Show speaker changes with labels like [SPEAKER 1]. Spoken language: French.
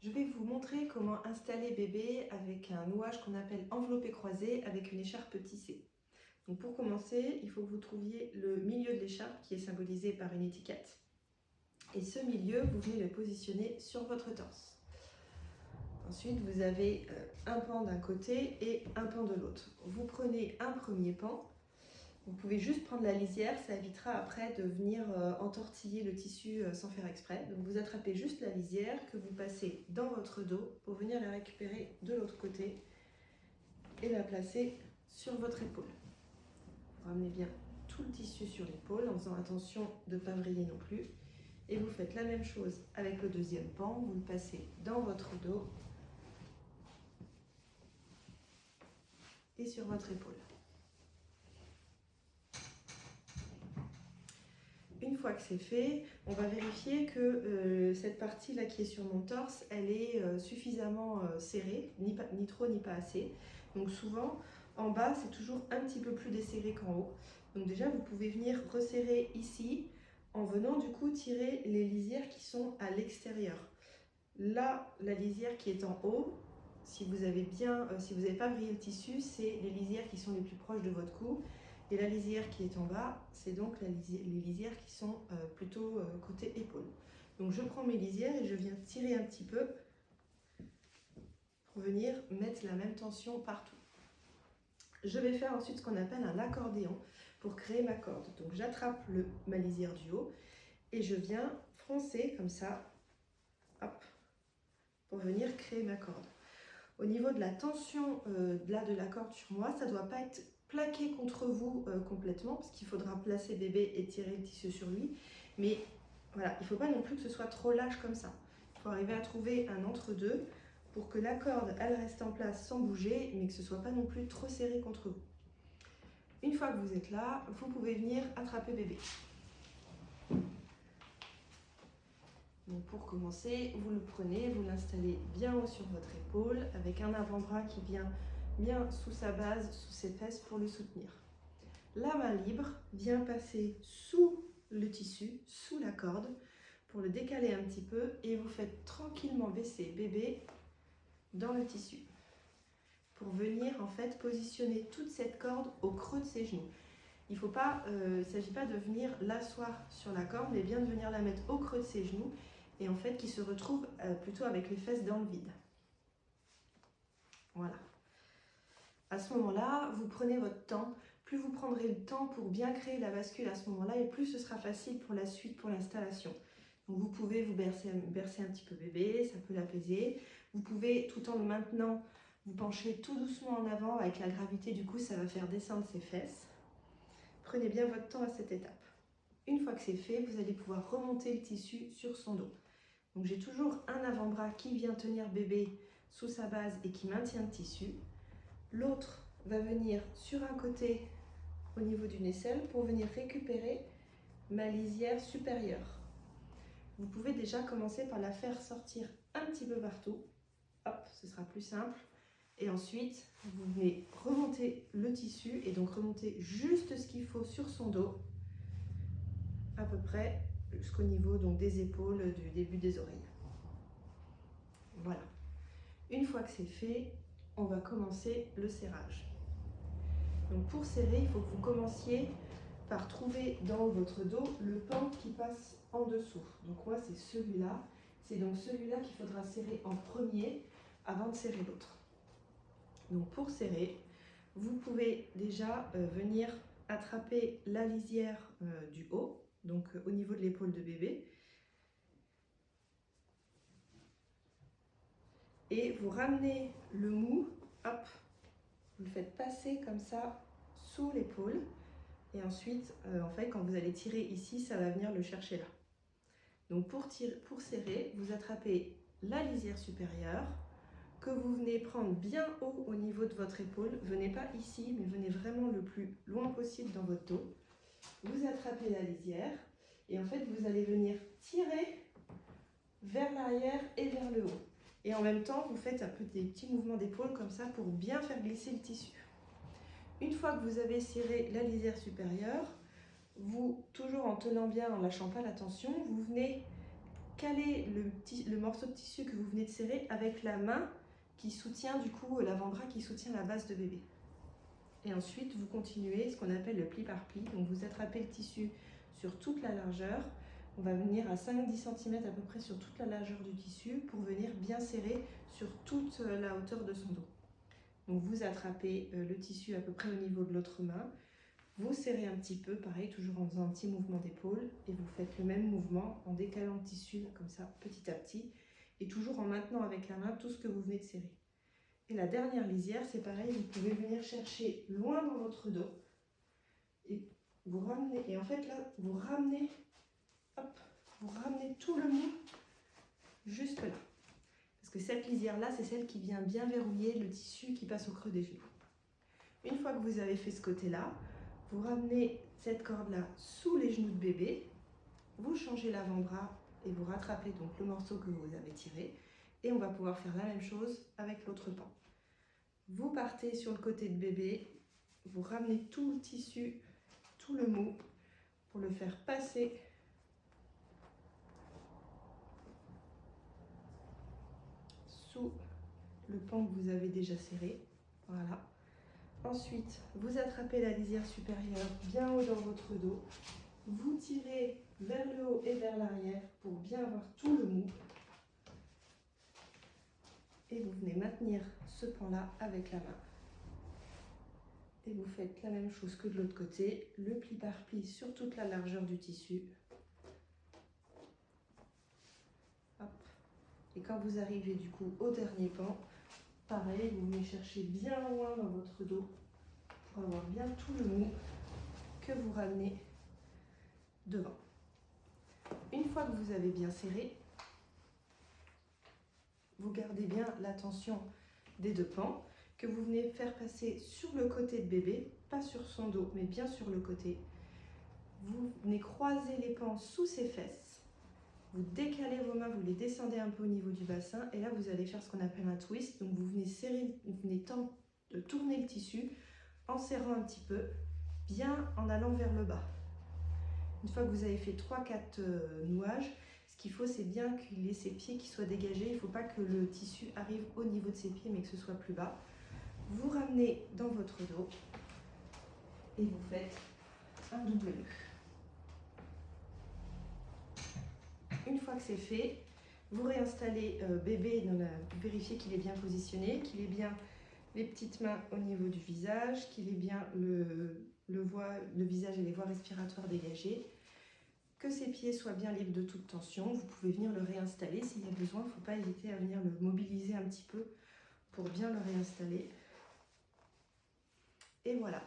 [SPEAKER 1] Je vais vous montrer comment installer bébé avec un nouage qu'on appelle enveloppé croisé avec une écharpe tissée. Donc pour commencer, il faut que vous trouviez le milieu de l'écharpe qui est symbolisé par une étiquette. Et ce milieu, vous venez le positionner sur votre torse. Ensuite, vous avez un pan d'un côté et un pan de l'autre. Vous prenez un premier pan. Vous pouvez juste prendre la lisière, ça évitera après de venir entortiller le tissu sans faire exprès. Donc vous attrapez juste la lisière que vous passez dans votre dos pour venir la récupérer de l'autre côté et la placer sur votre épaule. Vous ramenez bien tout le tissu sur l'épaule en faisant attention de ne pas vriller non plus. Et vous faites la même chose avec le deuxième pan, vous le passez dans votre dos et sur votre épaule. Une fois que c'est fait, on va vérifier que cette partie-là qui est sur mon torse, elle est suffisamment serrée, ni trop ni pas assez. Donc souvent, en bas, c'est toujours un petit peu plus desserré qu'en haut. Donc déjà, vous pouvez venir resserrer ici, en venant du coup tirer les lisières qui sont à l'extérieur. Là, la lisière qui est en haut, si vous n'avez pas vrillé le tissu, c'est les lisières qui sont les plus proches de votre cou. Et la lisière qui est en bas, c'est donc les lisières qui sont plutôt côté épaule. Donc je prends mes lisières et je viens tirer un petit peu pour venir mettre la même tension partout. Je vais faire ensuite ce qu'on appelle un accordéon pour créer ma corde. Donc j'attrape ma lisière du haut et je viens froncer comme ça, hop, pour venir créer ma corde. Au niveau de la tension de la corde sur moi, ça ne doit pas être plaqué contre vous complètement parce qu'il faudra placer bébé et tirer le tissu sur lui. Mais voilà, il ne faut pas non plus que ce soit trop lâche comme ça. Il faut arriver à trouver un entre-deux pour que la corde elle reste en place sans bouger, mais que ce ne soit pas non plus trop serré contre vous. Une fois que vous êtes là, vous pouvez venir attraper bébé. Donc pour commencer, vous le prenez, vous l'installez bien haut sur votre épaule avec un avant-bras qui vient bien sous sa base, sous ses fesses pour le soutenir. La main libre vient passer sous le tissu, sous la corde pour le décaler un petit peu et vous faites tranquillement baisser bébé dans le tissu pour venir en fait positionner toute cette corde au creux de ses genoux. Il ne s'agit pas de venir l'asseoir sur la corde, mais bien de venir la mettre au creux de ses genoux et en fait qui se retrouve plutôt avec les fesses dans le vide. Voilà. À ce moment-là, vous prenez votre temps. Plus vous prendrez le temps pour bien créer la bascule à ce moment-là, et plus ce sera facile pour la suite, pour l'installation. Donc vous pouvez vous bercer un petit peu bébé, ça peut l'apaiser. Vous pouvez, tout en le maintenant, vous pencher tout doucement en avant. Avec la gravité du coup, ça va faire descendre ses fesses. Prenez bien votre temps à cette étape. Une fois que c'est fait, vous allez pouvoir remonter le tissu sur son dos. Donc j'ai toujours un avant-bras qui vient tenir bébé sous sa base et qui maintient le tissu. L'autre va venir sur un côté au niveau d'une aisselle pour venir récupérer ma lisière supérieure. Vous pouvez déjà commencer par la faire sortir un petit peu partout. Hop, ce sera plus simple. Et ensuite, vous venez remonter le tissu et donc remonter juste ce qu'il faut sur son dos, à peu près jusqu'au niveau donc, des épaules, du début des oreilles. Voilà. Une fois que c'est fait, on va commencer le serrage. Donc pour serrer, il faut que vous commenciez par trouver dans votre dos le pan qui passe en dessous. Donc moi, c'est celui-là. C'est donc celui-là qu'il faudra serrer en premier avant de serrer l'autre. Donc pour serrer, vous pouvez déjà venir attraper la lisière du haut, donc au niveau de l'épaule de bébé. Et vous ramenez le mou, hop, vous le faites passer comme ça sous l'épaule. Et ensuite, en fait, quand vous allez tirer ici, ça va venir le chercher là. Donc pour serrer, vous attrapez la lisière supérieure que vous venez prendre bien haut au niveau de votre épaule. Venez pas ici, mais venez vraiment le plus loin possible dans votre dos. Vous attrapez la lisière et en fait, vous allez venir tirer vers l'arrière et vers le haut. Et en même temps, vous faites un peu des petits mouvements d'épaule comme ça pour bien faire glisser le tissu. Une fois que vous avez serré la lisière supérieure, vous, toujours en tenant bien, en lâchant pas la tension, vous venez caler le morceau de tissu que vous venez de serrer avec la main qui soutient du coup l'avant-bras qui soutient la base de bébé. Et ensuite, vous continuez ce qu'on appelle le pli par pli. Donc vous attrapez le tissu sur toute la largeur. On va venir à 5-10 cm à peu près sur toute la largeur du tissu pour venir bien serrer sur toute la hauteur de son dos. Donc vous attrapez le tissu à peu près au niveau de l'autre main. Vous serrez un petit peu, pareil, toujours en faisant un petit mouvement d'épaule. Et vous faites le même mouvement en décalant le tissu comme ça, petit à petit. Et toujours en maintenant avec la main tout ce que vous venez de serrer. Et la dernière lisière, c'est pareil, vous pouvez venir chercher loin dans votre dos et vous ramenez. Et en fait là, vous ramenez, hop, vous ramenez tout le mou jusque là. Parce que cette lisière-là, c'est celle qui vient bien verrouiller le tissu qui passe au creux des genoux. Une fois que vous avez fait ce côté-là, vous ramenez cette corde-là sous les genoux de bébé, vous changez l'avant-bras et vous rattrapez donc le morceau que vous avez tiré. Et on va pouvoir faire la même chose avec l'autre pan. Vous partez sur le côté de bébé, vous ramenez tout le tissu, tout le mou, pour le faire passer sous le pan que vous avez déjà serré. Voilà. Ensuite, vous attrapez la lisière supérieure bien haut dans votre dos. Vous tirez vers le haut et vers l'arrière pour bien avoir tout le mou. Et vous venez maintenir ce pan-là avec la main. Et vous faites la même chose que de l'autre côté, le pli par pli sur toute la largeur du tissu. Hop. Et quand vous arrivez du coup au dernier pan, pareil, vous venez chercher bien loin dans votre dos pour avoir bien tout le mou que vous ramenez devant. Une fois que vous avez bien serré, vous gardez bien la tension des deux pans que vous venez faire passer sur le côté de bébé, pas sur son dos, mais bien sur le côté. Vous venez croiser les pans sous ses fesses, vous décalez vos mains, vous les descendez un peu au niveau du bassin, et là vous allez faire ce qu'on appelle un twist. Donc vous venez serrer, vous venez tourner le tissu en serrant un petit peu, bien en allant vers le bas. Une fois que vous avez fait 3-4 nouages, ce qu'il faut, c'est bien qu'il ait ses pieds qui soient dégagés. Il ne faut pas que le tissu arrive au niveau de ses pieds, mais que ce soit plus bas. Vous ramenez dans votre dos et vous faites un double nœud. Une fois que c'est fait, vous réinstallez bébé, vous vérifiez qu'il est bien positionné, qu'il ait bien les petites mains au niveau du visage, qu'il ait bien le visage et les voies respiratoires dégagées, que ses pieds soient bien libres de toute tension. Vous pouvez venir le réinstaller s'il y a besoin. Il ne faut pas hésiter à venir le mobiliser un petit peu pour bien le réinstaller. Et voilà.